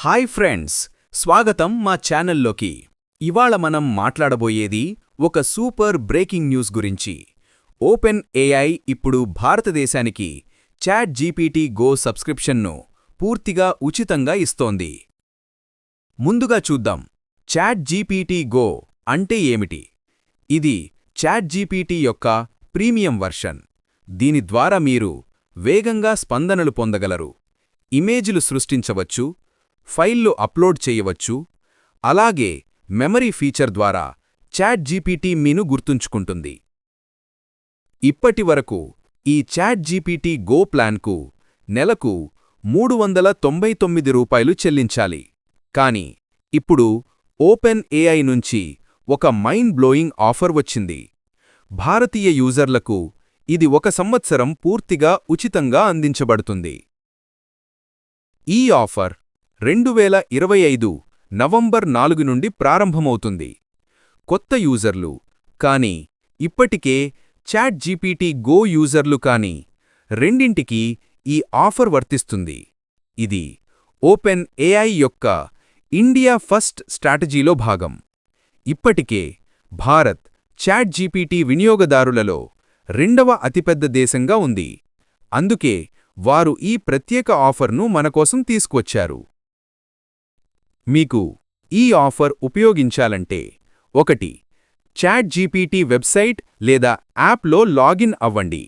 Hi friends, స్వాగతం మా ఛానల్లోకి. ఇవాళ మనం మాట్లాడబోయేది ఒక సూపర్ బ్రేకింగ్ న్యూస్ గురించి. ఓపెన్ ఏఐ ఇప్పుడు భారతదేశానికి చాట్ జీపీటీ గో సబ్స్క్రిప్షన్ను పూర్తిగా ఉచితంగా ఇస్తోంది. ముందుగా చూద్దాం, చాట్ జీపీటీ గో అంటే ఏమిటి. ఇది చాట్ జీపీటీ యొక్క ప్రీమియం వర్షన్. దీని ద్వారా మీరు వేగంగా స్పందనలు పొందగలరు, ఇమేజ్లు సృష్టించవచ్చు, ఫైల్లు అప్లోడ్ చేయవచ్చు. అలాగే మెమరీ ఫీచర్ ద్వారా చాట్ జీపీటీ మీను గుర్తుంచుకుంటుంది. ఇప్పటివరకు ఈ చాట్ జీపీటీ గో ప్లాన్కు నెలకు ₹399 చెల్లించాలి. కానీ ఇప్పుడు ఓపెన్ ఏఐ నుంచి ఒక మైండ్ బ్లోయింగ్ ఆఫర్ వచ్చింది. భారతీయ యూజర్లకు ఇది 1 సంవత్సరం పూర్తిగా ఉచితంగా అందించబడుతుంది. ఈ ఆఫర్ 2025 నవంబర్ 4 నుండి ప్రారంభమవుతుంది. కొత్త యూజర్లు కానీ ఇప్పటికే చాట్ జీపీటీ గో యూజర్లు కానీ రెండింటికీ ఈ ఆఫర్ వర్తిస్తుంది. ఇది ఓపెన్ ఏఐ యొక్క ఇండియా ఫస్ట్ స్ట్రాటజీలో భాగం. ఇప్పటికే భారత్ చాట్ జీపీటీ వినియోగదారులలో 2వ అతిపెద్ద దేశంగా ఉంది. అందుకే వారు ఈ ప్రత్యేక ఆఫర్ను మనకోసం తీసుకువచ్చారు. మీకు ఈ ఆఫర్ ఉపయోగించాలంటే 1. చాట్ జీపీటీ వెబ్సైట్ లేదా యాప్లో లాగిన్ అవ్వండి.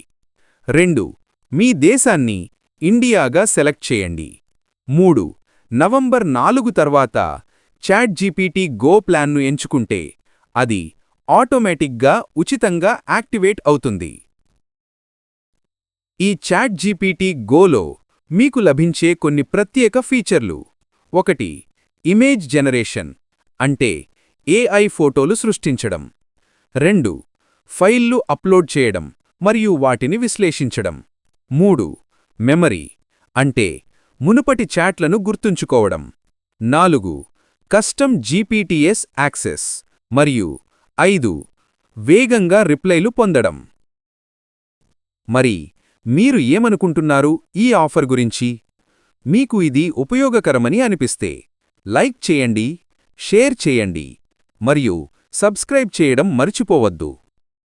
2. మీ దేశాన్ని ఇండియాగా సెలెక్ట్ చేయండి. 3. నవంబర్ 4 తర్వాత చాట్ జీపీటీ గో ప్లాన్ను ఎంచుకుంటే అది ఆటోమేటిక్గా ఉచితంగా యాక్టివేట్ అవుతుంది. ఈ చాట్ జీపీటీ గోలో మీకు లభించే కొన్ని ప్రత్యేక ఫీచర్లు. 1. ఇమేజ్ జనరేషన్ అంటే ఏఐ ఫోటోలు సృష్టించడం. 2. ఫైల్లు అప్లోడ్ చేయడం మరియు వాటిని విశ్లేషించడం. 3. మెమరీ అంటే మునుపటి చాట్లను గుర్తుంచుకోవడం. 4. కస్టమ్ జీపీటీఎస్ యాక్సెస్ మరియు 5. వేగంగా రిప్లైలు పొందడం. మరి మీరు ఏమనుకుంటున్నారు ఈ ఆఫర్ గురించి? మీకు ఇది ఉపయోగకరమని అనిపిస్తే లైక్ చేయండి, షేర్ చేయండి మరియు సబ్స్క్రైబ్ చేయడం మర్చిపోవద్దు.